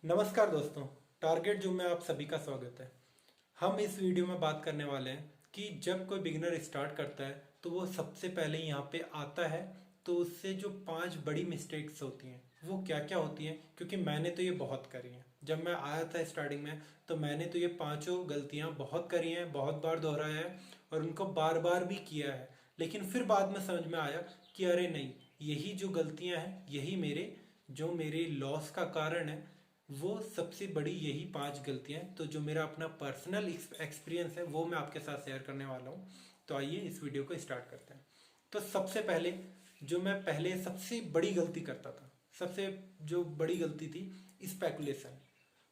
नमस्कार दोस्तों, target zoom में आप सभी का स्वागत है। हम इस वीडियो में बात करने वाले हैं कि जब कोई बिगिनर स्टार्ट करता है तो वो सबसे पहले यहाँ पे आता है तो उससे जो 5 बड़ी मिस्टेक्स होती हैं वो क्या क्या होती हैं, क्योंकि मैंने तो ये बहुत करी हैं। जब मैं आया था स्टार्टिंग में तो मैंने तो ये पांचों गलतियाँ बहुत करी हैं, बहुत बार दोहराया है और उनको बार बार भी किया है। लेकिन फिर बाद में समझ में आया कि अरे नहीं, यही जो गलतियाँ हैं यही मेरे लॉस का कारण है। वो सबसे बड़ी यही 5 गलतियां हैं। तो जो मेरा अपना पर्सनल एक्सपीरियंस है वो मैं आपके साथ शेयर करने वाला हूँ। तो आइए इस वीडियो को स्टार्ट करते हैं। तो सबसे पहले जो मैं पहले सबसे बड़ी गलती करता था, सबसे जो बड़ी गलती थी, स्पेकुलेशन।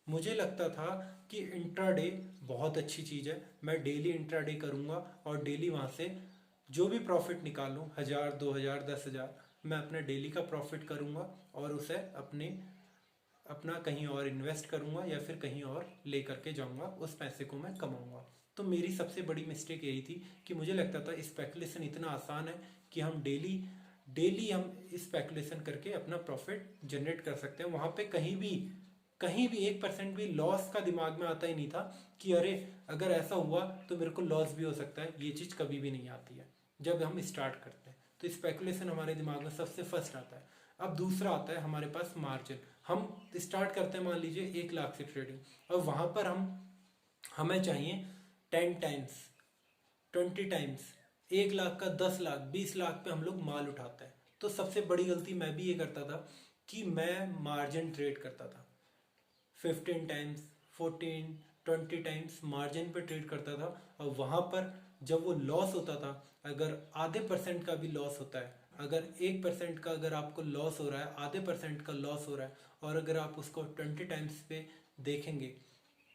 मुझे लगता था कि इंट्राडे बहुत अच्छी चीज़ है, मैं डेली इंट्राडे करूँगा और डेली वहाँ से जो भी प्रॉफिट निकालूँ, 1000 2000 10,000, मैं अपने डेली का प्रॉफिट करूँगा और उसे अपना कहीं और इन्वेस्ट करूंगा या फिर कहीं और ले करके जाऊंगा, उस पैसे को मैं कमाऊंगा। तो मेरी सबसे बड़ी मिस्टेक यही थी कि मुझे लगता था स्पेकुलेशन इतना आसान है कि हम डेली डेली हम स्पेकुलेशन करके अपना प्रॉफिट जनरेट कर सकते हैं। वहां पे कहीं भी 1% भी लॉस का दिमाग में आता ही नहीं था कि अरे अगर ऐसा हुआ तो मेरे को लॉस भी हो सकता है। ये चीज़ कभी भी नहीं आती है जब हम स्टार्ट करते हैं। तो स्पेकुलेशन हमारे दिमाग में सबसे फर्स्ट आता है। अब दूसरा आता है हमारे पास मार्जिन। हम स्टार्ट करते हैं मान लीजिए 1 लाख से ट्रेडिंग और वहां पर हमें चाहिए 10 टाइम्स, 20 टाइम्स, 1 लाख का 10 लाख 20 लाख पे हम लोग माल उठाते हैं। तो सबसे बड़ी गलती मैं भी ये करता था कि मैं मार्जिन ट्रेड करता था। 15 टाइम्स, 14 20 टाइम्स मार्जिन पे ट्रेड करता था और वहां पर जब वो लॉस होता था, अगर आधे परसेंट का भी लॉस होता है, अगर 1% का अगर आपको लॉस हो रहा है, आधे परसेंट का लॉस हो रहा है और अगर आप उसको 20 टाइम्स पे देखेंगे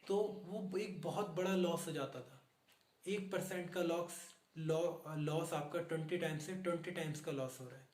तो वो एक बहुत बड़ा लॉस हो जाता था। 1% का लॉस आपका 20 टाइम्स से 20 टाइम्स का लॉस हो रहा है।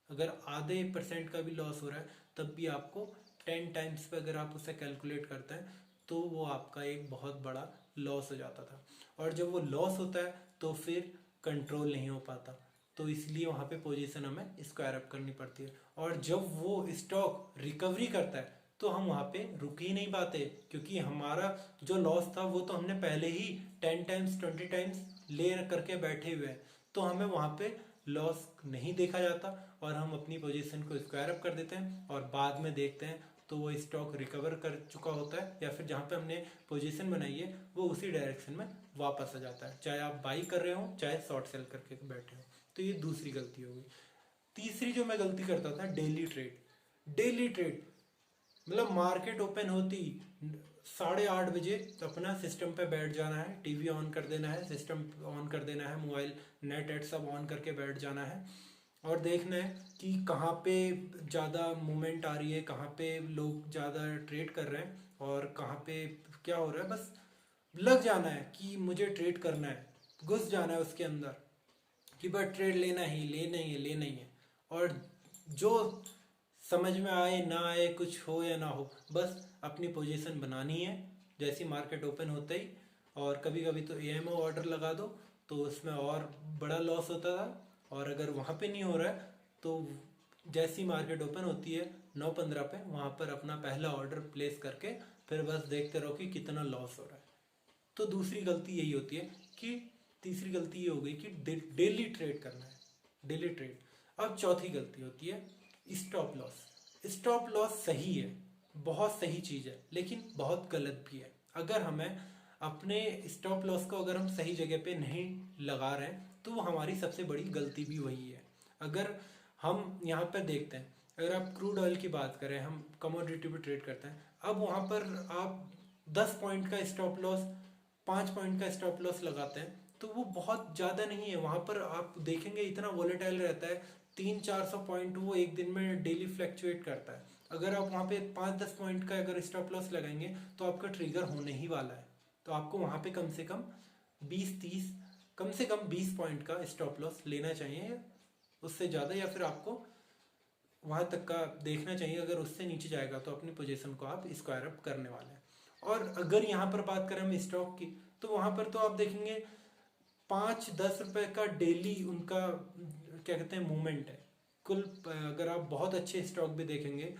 अगर आधे परसेंट का भी लॉस हो रहा है तब भी आपको 10 टाइम्स पे अगर आप उसे कैलकुलेट करते हैं तो वो आपका एक बहुत बड़ा लॉस हो जाता था। और जब वो लॉस होता है तो फिर कंट्रोल नहीं हो पाता, तो इसलिए वहाँ पे पोजीशन हमें स्क्वायर अप करनी पड़ती है। और जब वो स्टॉक रिकवरी करता है तो हम वहाँ पे रुक ही नहीं पाते, क्योंकि हमारा जो लॉस था वो तो हमने पहले ही 10 टाइम्स 20 टाइम्स ले करके बैठे हुए हैं। तो हमें वहाँ पे लॉस नहीं देखा जाता और हम अपनी पोजीशन को स्क्वायर अप कर देते हैं और बाद में देखते हैं तो वो स्टॉक रिकवर कर चुका होता है या फिर जहाँ पे हमने पोजीशन बनाई है वो उसी डायरेक्शन में वापस आ जाता है, चाहे आप बाई कर रहे हो चाहे शॉर्ट सेल करके बैठे हो। तो ये दूसरी गलती हो गई। तीसरी जो मैं गलती करता था, डेली ट्रेड। डेली ट्रेड मतलब मार्केट ओपन होती 8:30 बजे अपना सिस्टम पे बैठ जाना है, टीवी ऑन कर देना है, सिस्टम ऑन कर देना है, मोबाइल नेट एट सब ऑन करके बैठ जाना है और देखना है कि कहाँ पे ज़्यादा मूवमेंट आ रही है, कहाँ पे लोग ज़्यादा ट्रेड कर रहे हैं और कहाँ पे क्या हो रहा है। बस लग जाना है कि मुझे ट्रेड करना है, घुस जाना है उसके अंदर कि बस ट्रेड लेना ही लेना ही है, लेना ही है। और जो समझ में आए ना आए, कुछ हो या ना हो, बस अपनी पोजीशन बनानी है जैसी मार्केट ओपन होते ही। और कभी कभी तो एएमओ ऑर्डर लगा दो तो उसमें और बड़ा लॉस होता था। और अगर वहाँ पे नहीं हो रहा है तो जैसी मार्केट ओपन होती है 9:15 पे वहाँ पर अपना पहला ऑर्डर प्लेस करके फिर बस देखते रहो कि कितना लॉस हो रहा है। तो दूसरी गलती यही होती है कि तीसरी गलती ये हो गई कि डेली ट्रेड करना है, डेली ट्रेड। अब चौथी गलती होती है स्टॉप लॉस। स्टॉप लॉस सही है, बहुत सही चीज़ है, लेकिन बहुत गलत भी है। अगर हमें अपने स्टॉप लॉस को अगर हम सही जगह पे नहीं लगा रहे हैं तो वो हमारी सबसे बड़ी गलती भी वही है। अगर हम यहाँ पर देखते हैं, अगर आप क्रूड ऑयल की बात करें, हम कमोडिटी पे ट्रेड करते हैं, अब वहाँ पर आप 10 पॉइंट का स्टॉप लॉस, 5 पॉइंट का स्टॉप लॉस लगाते हैं तो वो बहुत ज़्यादा नहीं है। वहाँ पर आप देखेंगे इतना वोलेटाइल रहता है, 300-400 पॉइंट वो एक दिन में डेली फ्लैक्चुएट करता है। अगर आप वहाँ पे 5-10 पॉइंट का अगर स्टॉप लॉस लगाएंगे तो आपका ट्रिगर होने ही वाला है। तो आपको वहाँ पे कम से कम 20-30, कम से कम 20 पॉइंट का स्टॉप लॉस लेना चाहिए, उससे ज़्यादा या फिर आपको वहां तक का देखना चाहिए। अगर उससे नीचे जाएगा तो अपनी पोजीशन को आप स्क्वायर अप करने वाले हैं। और अगर यहाँ पर बात करें हम स्टॉक की तो वहां पर तो आप देखेंगे 5-10 रुपए का डेली उनका क्या कहते हैं मूवमेंट है। कुल अगर आप बहुत अच्छे स्टॉक भी देखेंगे,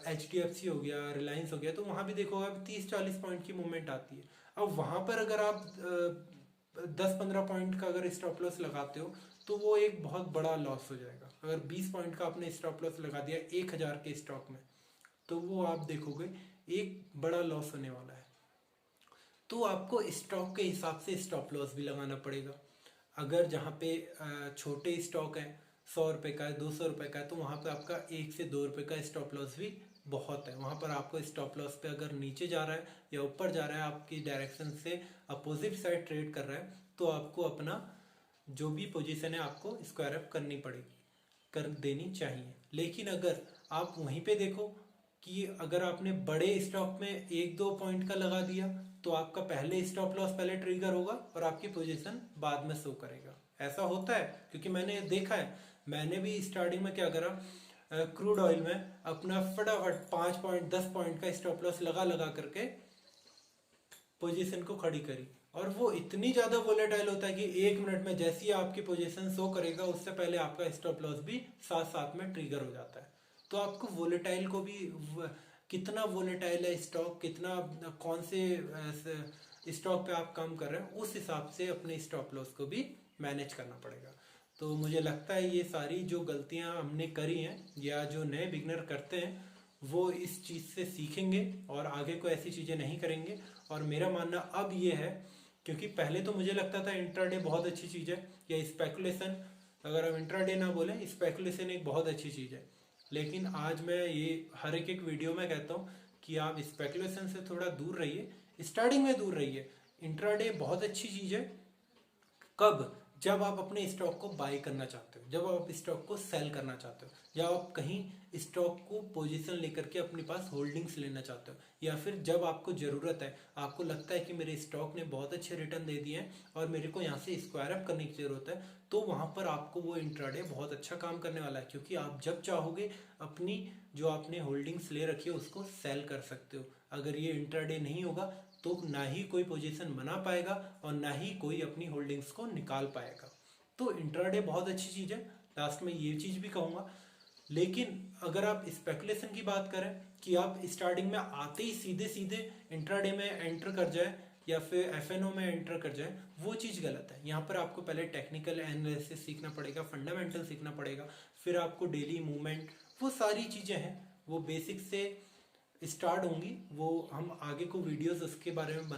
HDFC हो गया, रिलायंस हो गया, तो वहाँ भी देखोगे 30-40 पॉइंट की मूवमेंट आती है। अब वहाँ पर अगर आप 10-15 पॉइंट का अगर स्टॉप लॉस लगाते हो तो वो एक बहुत बड़ा लॉस हो जाएगा। अगर 20 पॉइंट का आपने स्टॉप लॉस लगा दिया 1000 के स्टॉक में, तो वो आप देखोगे एक बड़ा लॉस होने वाला है। तो आपको स्टॉक के हिसाब से स्टॉप लॉस भी लगाना पड़ेगा। अगर जहाँ पे छोटे स्टॉक हैं, 100 रुपये का है, 200 रुपये का है, तो वहाँ पे आपका 1 से 2 रुपये का स्टॉप लॉस भी बहुत है। वहाँ पर आपको स्टॉप लॉस पे अगर नीचे जा रहा है या ऊपर जा रहा है, आपकी डायरेक्शन से अपोजिट साइड ट्रेड कर रहा है, तो आपको अपना जो भी पोजीशन है आपको स्क्वायर अप करनी पड़ेगी, कर देनी चाहिए। लेकिन अगर आप वहीं पे देखो कि अगर आपने बड़े स्टॉक में 1-2 पॉइंट का लगा दिया, तो आपका पहले स्टॉप लॉस पहले ट्रिगर होगा और आपकी पोजीशन बाद में शो करेगा। ऐसा होता है क्योंकि मैंने देखा है। मैंने भी स्टार्टिंग में क्या करा, क्रूड ऑयल में अपना फटाफट 5 पॉइंट 10 पॉइंट का स्टॉप लॉस लगा लगा करके पोजीशन को खड़ी करी, और वो इतनी ज्यादा वोलेटाइल होता है कि 1 मिनट में जैसी आपकी पोजीशन शो करेगा उससे पहले आपका स्टॉप लॉस भी साथ साथ में ट्रिगर हो जाता है। तो आपको वोलेटाइल को भी कितना वोलेटाइल है स्टॉक, कितना कौन से स्टॉक पे आप काम कर रहे हैं, उस हिसाब से अपने स्टॉप लॉस को भी मैनेज करना पड़ेगा। तो मुझे लगता है ये सारी जो गलतियां हमने करी हैं या जो नए बिगनर करते हैं वो इस चीज़ से सीखेंगे और आगे को ऐसी चीज़ें नहीं करेंगे। और मेरा मानना अब ये है, क्योंकि पहले तो मुझे लगता था इंट्राडे बहुत अच्छी चीज़ है या स्पेकुलेशन, अगर हम इंट्राडे ना बोलें, स्पेकुलेशन एक बहुत अच्छी चीज़ है। लेकिन आज मैं ये हर एक वीडियो में कहता हूँ कि आप स्पेकुलेशन से थोड़ा दूर रहिए, स्टार्टिंग में दूर रहिए। इंट्राडे बहुत अच्छी चीज़ है कब, जब आप अपने स्टॉक को बाय करना चाहते हो, जब आप स्टॉक को सेल करना चाहते हो, या आप कहीं स्टॉक को पोजीशन लेकर के अपने पास होल्डिंग्स लेना चाहते हो, या फिर जब आपको ज़रूरत है, आपको लगता है कि मेरे स्टॉक ने बहुत अच्छे रिटर्न दे दिए हैं और मेरे को यहाँ से स्क्वायर अप करने की ज़रूरत है, तो वहाँ पर आपको वो इंट्राडे बहुत अच्छा काम करने वाला है। क्योंकि आप जब चाहोगे अपनी जो आपने होल्डिंग्स ले रखी है उसको सेल कर सकते हो। अगर ये इंट्राडे नहीं होगा तो ना ही कोई पोजीशन बना पाएगा और ना ही कोई अपनी होल्डिंग्स को निकाल पाएगा। तो इंट्राडे बहुत अच्छी चीज़ है, लास्ट में ये चीज़ भी कहूँगा। लेकिन अगर आप स्पेकुलेशन की बात करें कि आप स्टार्टिंग में आते ही सीधे सीधे इंट्राडे में एंटर कर जाए या फिर एफएनओ में एंटर कर जाए, वो चीज़ गलत है। यहाँ पर आपको पहले टेक्निकल एनालिसिस सीखना पड़ेगा, फंडामेंटल सीखना पड़ेगा, फिर आपको डेली मूवमेंट, वो सारी चीज़ें हैं वो बेसिक से स्टार्ट होंगी। वो हम आगे को वीडियोस उसके बारे में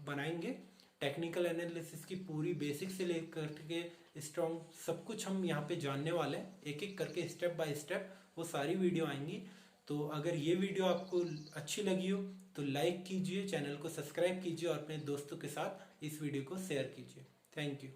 बनाएंगे। टेक्निकल एनालिसिस की पूरी बेसिक से लेकर के स्ट्रॉन्ग सब कुछ हम यहाँ पे जानने वाले हैं, एक एक करके स्टेप बाय स्टेप वो सारी वीडियो आएंगी। तो अगर ये वीडियो आपको अच्छी लगी हो तो लाइक कीजिए, चैनल को सब्सक्राइब कीजिए और अपने दोस्तों के साथ इस वीडियो को शेयर कीजिए। Thank you.